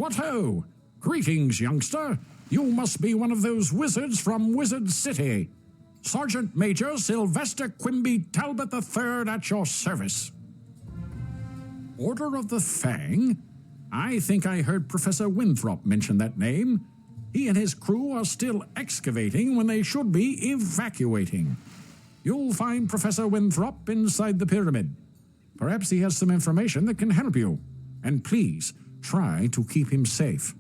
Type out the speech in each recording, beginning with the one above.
What ho! Greetings, youngster. You must be one of those wizards from Wizard City. Sergeant Major Sylvester Quimby Talbot III at your service. Order of the Fang? I think I heard Professor Winthrop mention that name. He and his crew are still excavating when they should be evacuating. You'll find Professor Winthrop inside the pyramid. Perhaps he has some information that can help you. And please, try to keep him safe.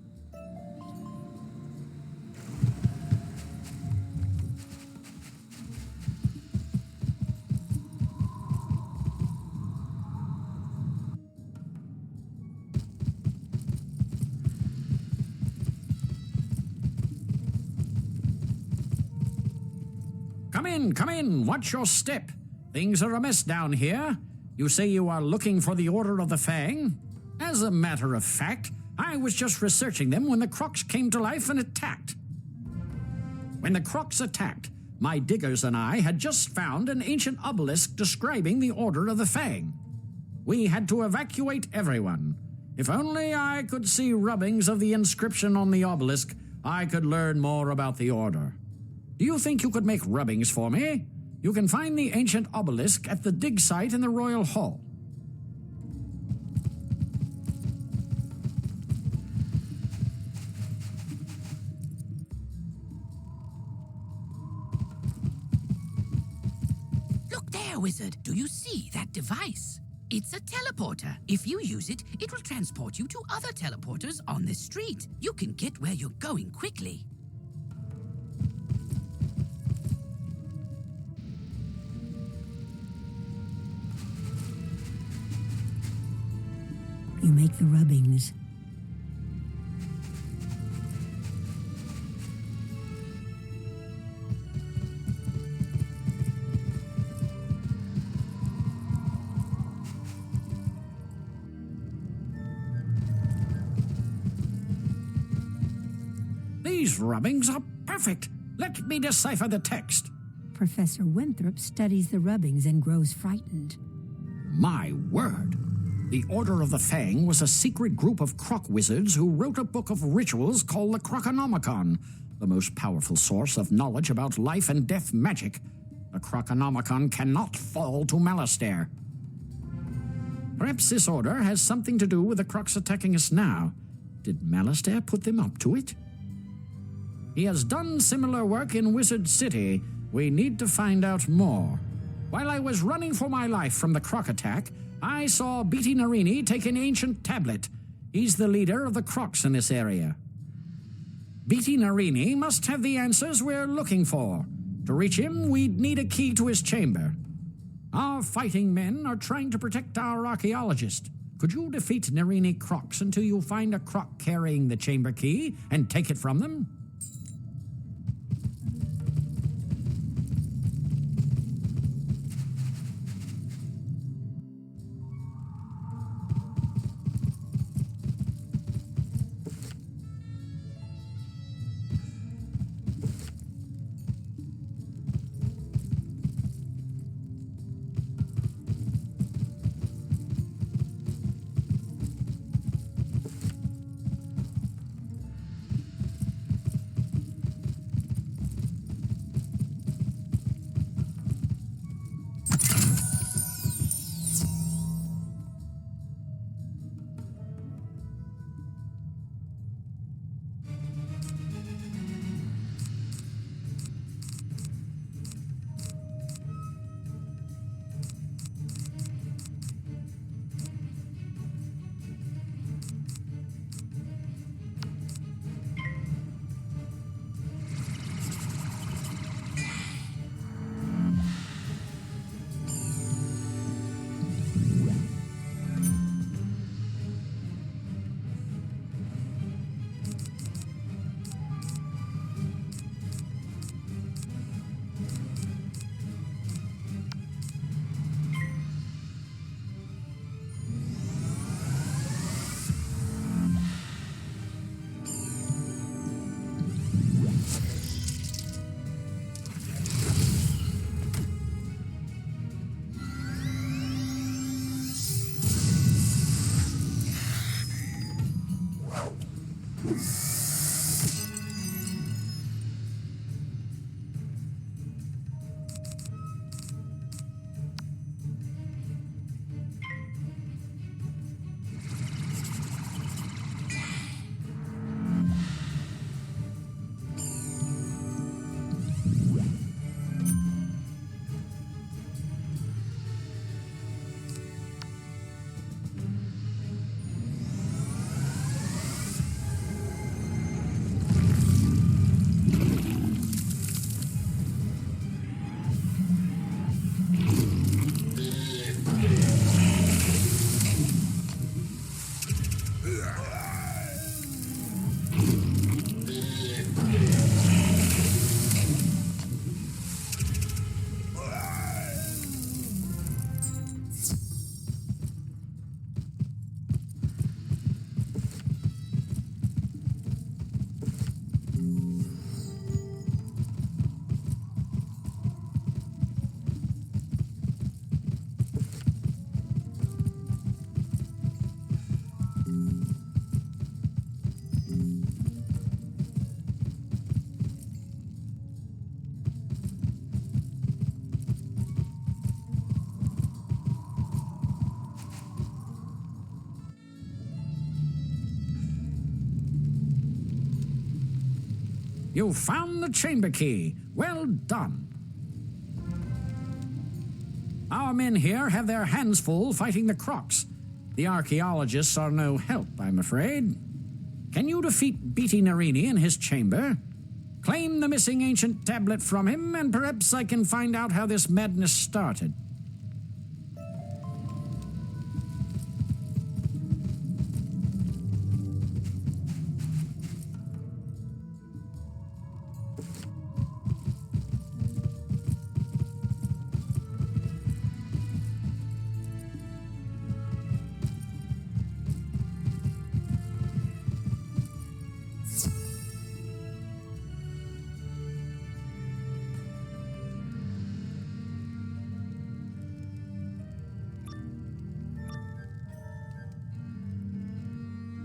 Come in, watch your step. Things are amiss down here. You say you are looking for the Order of the Fang? As a matter of fact, I was just researching them when the Crocs came to life and attacked. When the Crocs attacked, my diggers and I had just found an ancient obelisk describing the Order of the Fang. We had to evacuate everyone. If only I could see rubbings of the inscription on the obelisk, I could learn more about the Order. Do you think you could make rubbings for me? You can find the ancient obelisk at the dig site in the Royal Hall. Look there, Wizard. Do you see that device? It's a teleporter. If you use it, it will transport you to other teleporters on this street. You can get where you're going quickly. You make the rubbings. These rubbings are perfect. Let me decipher the text. Professor Winthrop studies the rubbings and grows frightened. My word. The Order of the Fang was a secret group of croc wizards who wrote a book of rituals called the Croconomicon, the most powerful source of knowledge about life and death magic. The Croconomicon cannot fall to Malastare. Perhaps this order has something to do with the crocs attacking us now. Did Malastare put them up to it? He has done similar work in Wizard City. We need to find out more. While I was running for my life from the croc attack, I saw Beatty Narini take an ancient tablet. He's the leader of the Crocs in this area. Beatty Narini must have the answers we're looking for. To reach him, we'd need a key to his chamber. Our fighting men are trying to protect our archaeologist. Could you defeat Narini Crocs until you find a croc carrying the chamber key and take it from them? You found the chamber key. Well done. Our men here have their hands full fighting the Crocs. The archaeologists are no help, I'm afraid. Can you defeat Beatty Narini in his chamber? Claim the missing ancient tablet from him, and perhaps I can find out how this madness started.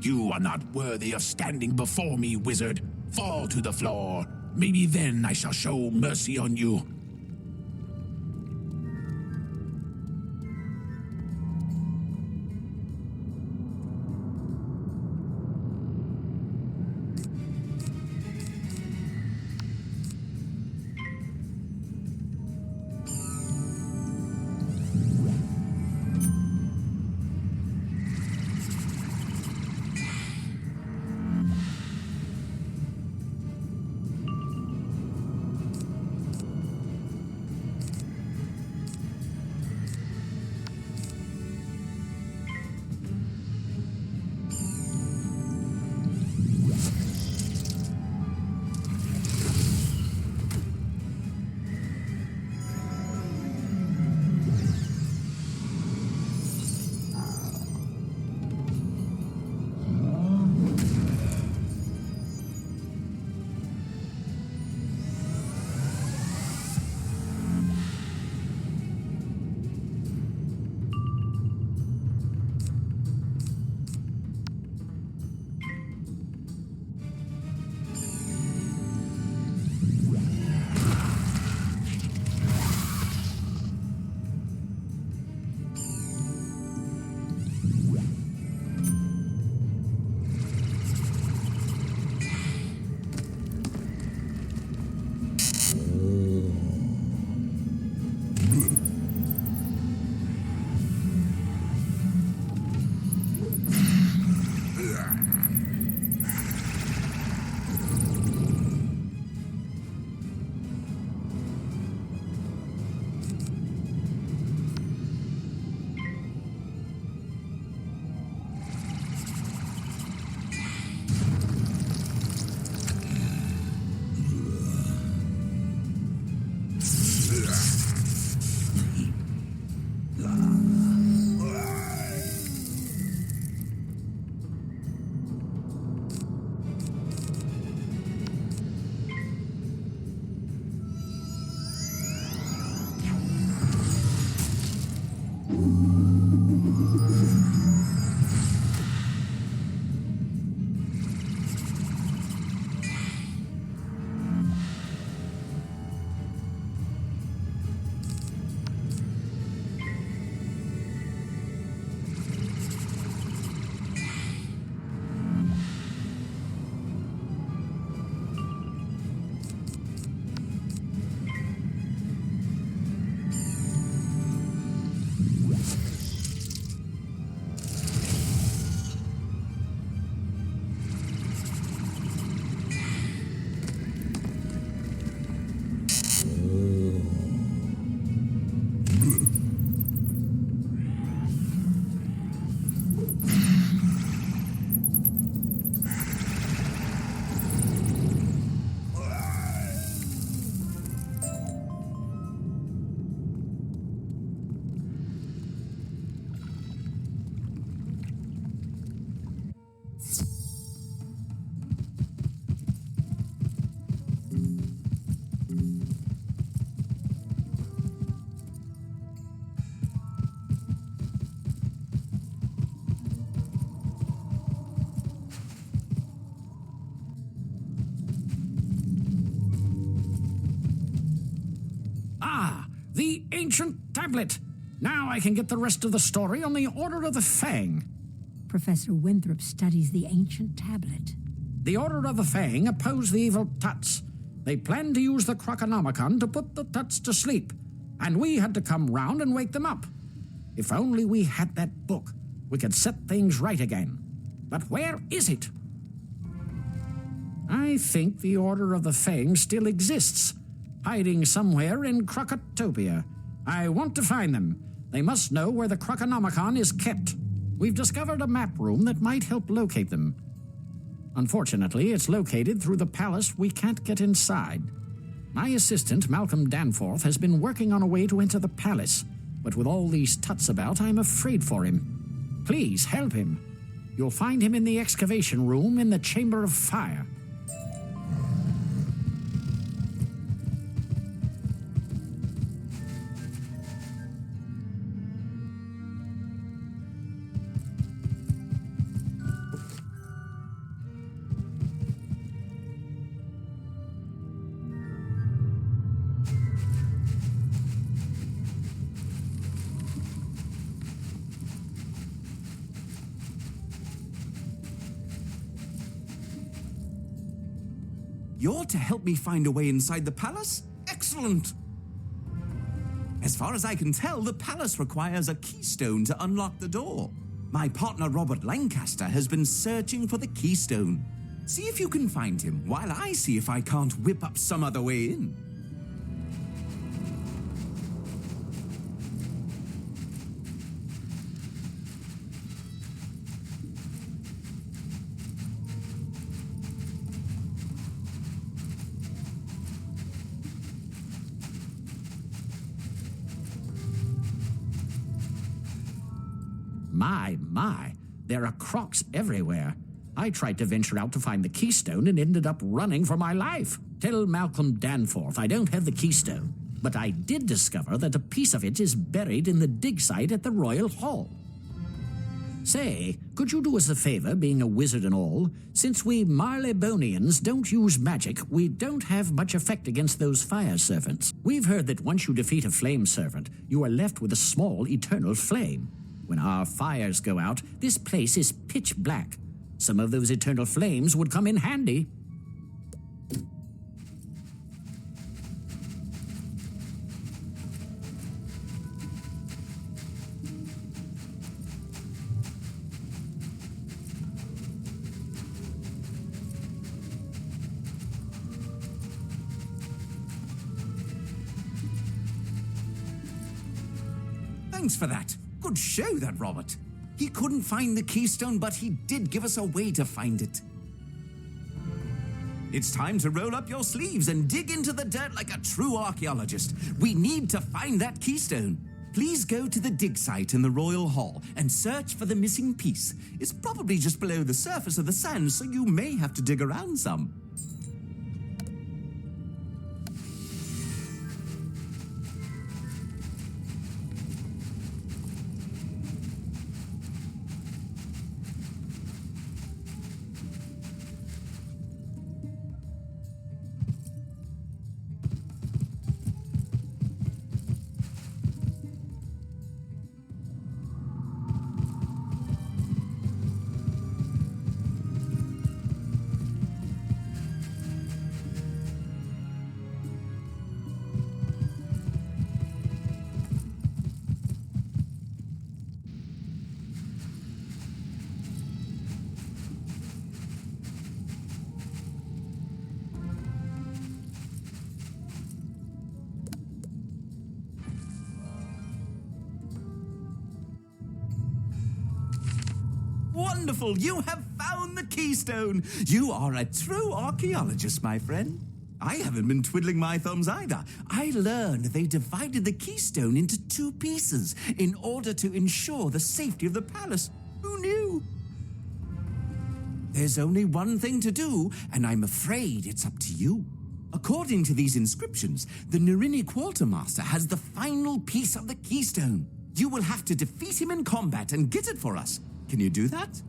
You are not worthy of standing before me, wizard. Fall to the floor. Maybe then I shall show mercy on you. The ancient tablet! Now I can get the rest of the story on the Order of the Fang. Professor Winthrop studies the ancient tablet. The Order of the Fang oppose the evil Tuts. They planned to use the Croconomicon to put the Tuts to sleep, and we had to come round and wake them up. If only we had that book, we could set things right again. But where is it? I think the Order of the Fang still exists, hiding somewhere in Crocotopia. I want to find them. They must know where the Croconomicon is kept. We've discovered a map room that might help locate them. Unfortunately, it's located through the palace. We can't get inside. My assistant, Malcolm Danforth, has been working on a way to enter the palace, but with all these Tuts about, I'm afraid for him. Please help him. You'll find him in the excavation room in the Chamber of Fire. You're to help me find a way inside the palace? Excellent! As far as I can tell, the palace requires a keystone to unlock the door. My partner Robert Lancaster has been searching for the keystone. See if you can find him, while I see if I can't whip up some other way in. My, there are crocs everywhere. I tried to venture out to find the keystone and ended up running for my life. Tell Malcolm Danforth I don't have the keystone, but I did discover that a piece of it is buried in the dig site at the Royal Hall. Say, could you do us a favor, being a wizard and all? Since we Marleybonians don't use magic, we don't have much effect against those fire servants. We've heard that once you defeat a flame servant, you are left with a small eternal flame. When our fires go out, this place is pitch black. Some of those eternal flames would come in handy. Thanks for that. Good show, that Robert. He couldn't find the keystone, but he did give us a way to find it. It's time to roll up your sleeves and dig into the dirt like a true archaeologist. We need to find that keystone. Please go to the dig site in the Royal Hall and search for the missing piece. It's probably just below the surface of the sand, so you may have to dig around some. Wonderful! You have found the keystone! You are a true archaeologist, my friend. I haven't been twiddling my thumbs either. I learned they divided the keystone into 2 pieces in order to ensure the safety of the palace. Who knew? There's only one thing to do, and I'm afraid it's up to you. According to these inscriptions, the Nirini Quartermaster has the final piece of the keystone. You will have to defeat him in combat and get it for us. Can you do that?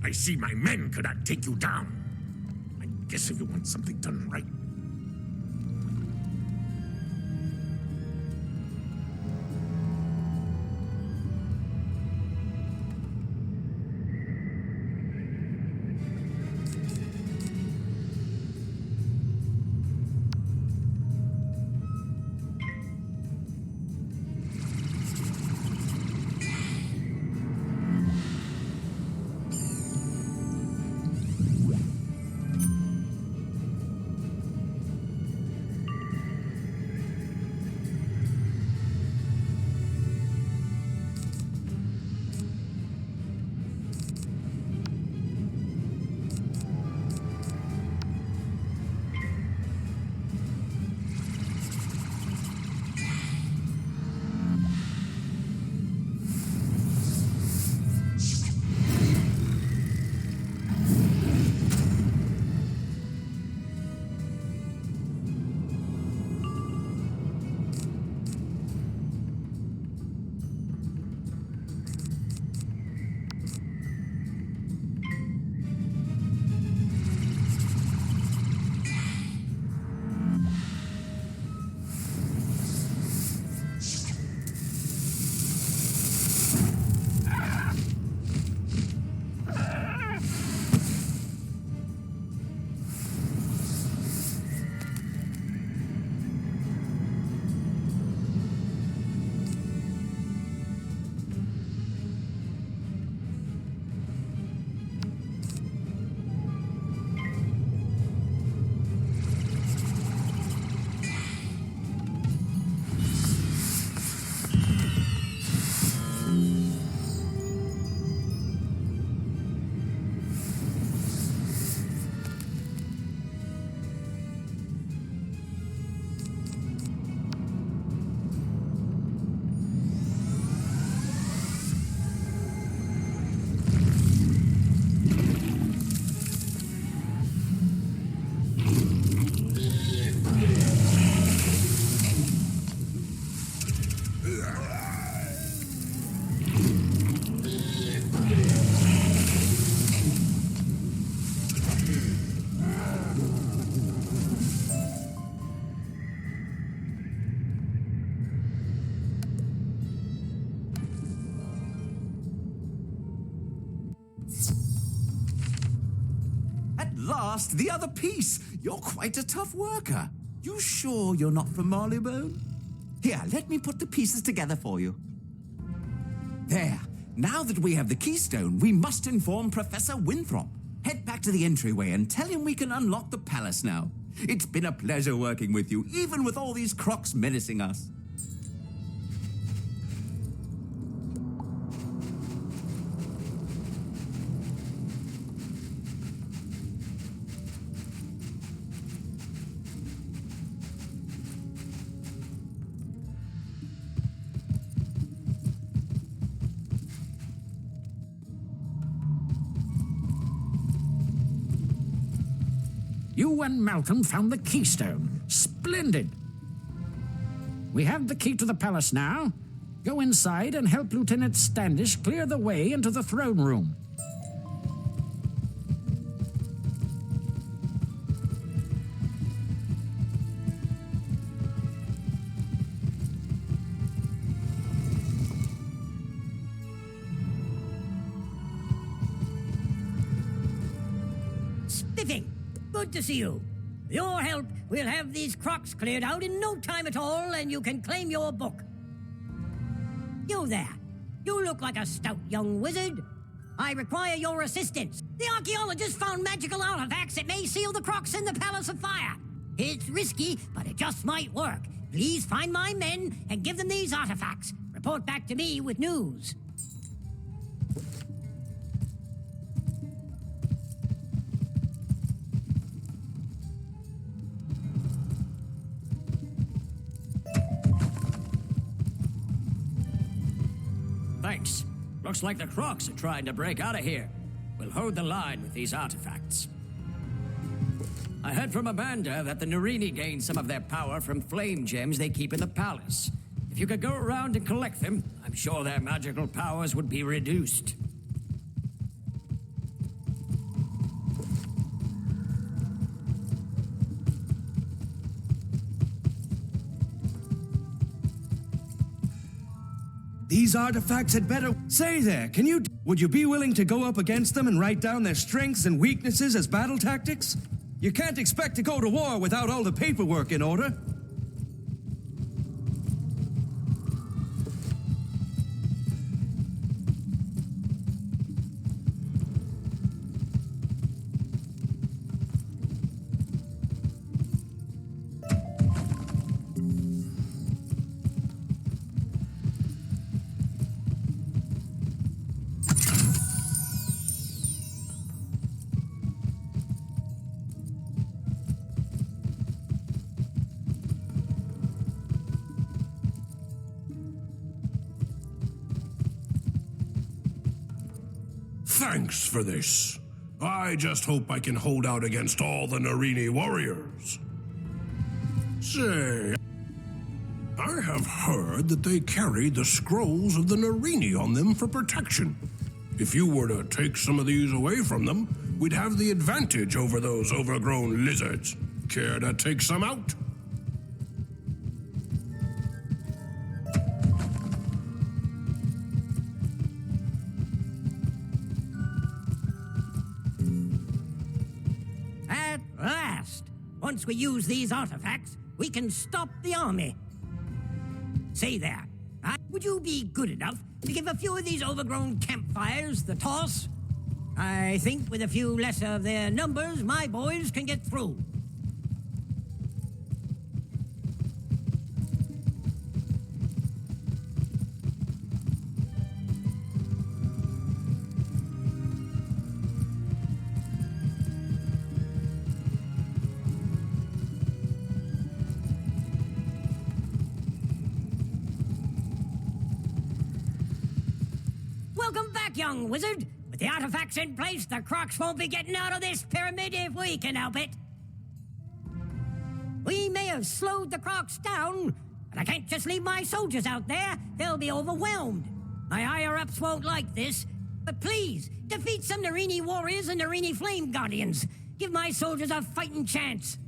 I see my men cannot take you down. I guess if you want something done right, last, the other piece. You're quite a tough worker. You sure you're not from Marleybone? Here, let me put the pieces together for you. There. Now that we have the keystone, we must inform Professor Winthrop. Head back to the entryway and tell him we can unlock the palace now. It's been a pleasure working with you, even with all these crocs menacing us. You and Malcolm found the keystone. Splendid. We have the key to the palace now. Go inside and help Lieutenant Standish clear the way into the throne room. Spiffing! Good to see you. With your help, we'll have these crocs cleared out in no time at all, and you can claim your book. You there. You look like a stout young wizard. I require your assistance. The archaeologists found magical artifacts that may seal the crocs in the Palace of Fire. It's risky, but it just might work. Please find my men and give them these artifacts. Report back to me with news. Thanks. Looks like the crocs are trying to break out of here. We'll hold the line with these artifacts. I heard from Amanda that the Narini gained some of their power from flame gems they keep in the palace. If you could go around and collect them, I'm sure their magical powers would be reduced. These artifacts had better... Say there, would you be willing to go up against them and write down their strengths and weaknesses as battle tactics? You can't expect to go to war without all the paperwork in order. Thanks for this. I just hope I can hold out against all the Narini warriors. Say, I have heard that they carry the scrolls of the Narini on them for protection. If you were to take some of these away from them, we'd have the advantage over those overgrown lizards. Care to take some out? At last! Once we use these artifacts, we can stop the army. Say there, would you be good enough to give a few of these overgrown campfires the toss? I think with a few less of their numbers, my boys can get through. Welcome back, young wizard. With the artifacts in place, the Crocs won't be getting out of this pyramid if we can help it. We may have slowed the Crocs down, but I can't just leave my soldiers out there. They'll be overwhelmed. My higher-ups won't like this, but please, defeat some Narini warriors and Narini flame guardians. Give my soldiers a fighting chance.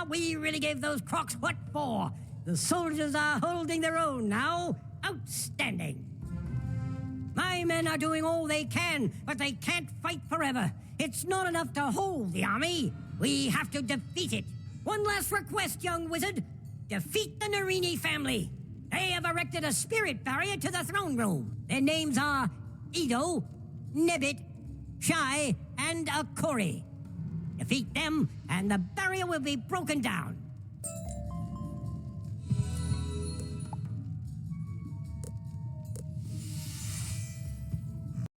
we really gave those crocs what for. The soldiers are holding their own now. Outstanding. My men are doing all they can, but they can't fight forever. It's not enough to hold the army. We have to defeat it. One last request, young wizard. Defeat the Narini family. They have erected a spirit barrier to the throne room. Their names are Edo, Nebbit, Shai, and Akori. Defeat them, and the barrier will be broken down.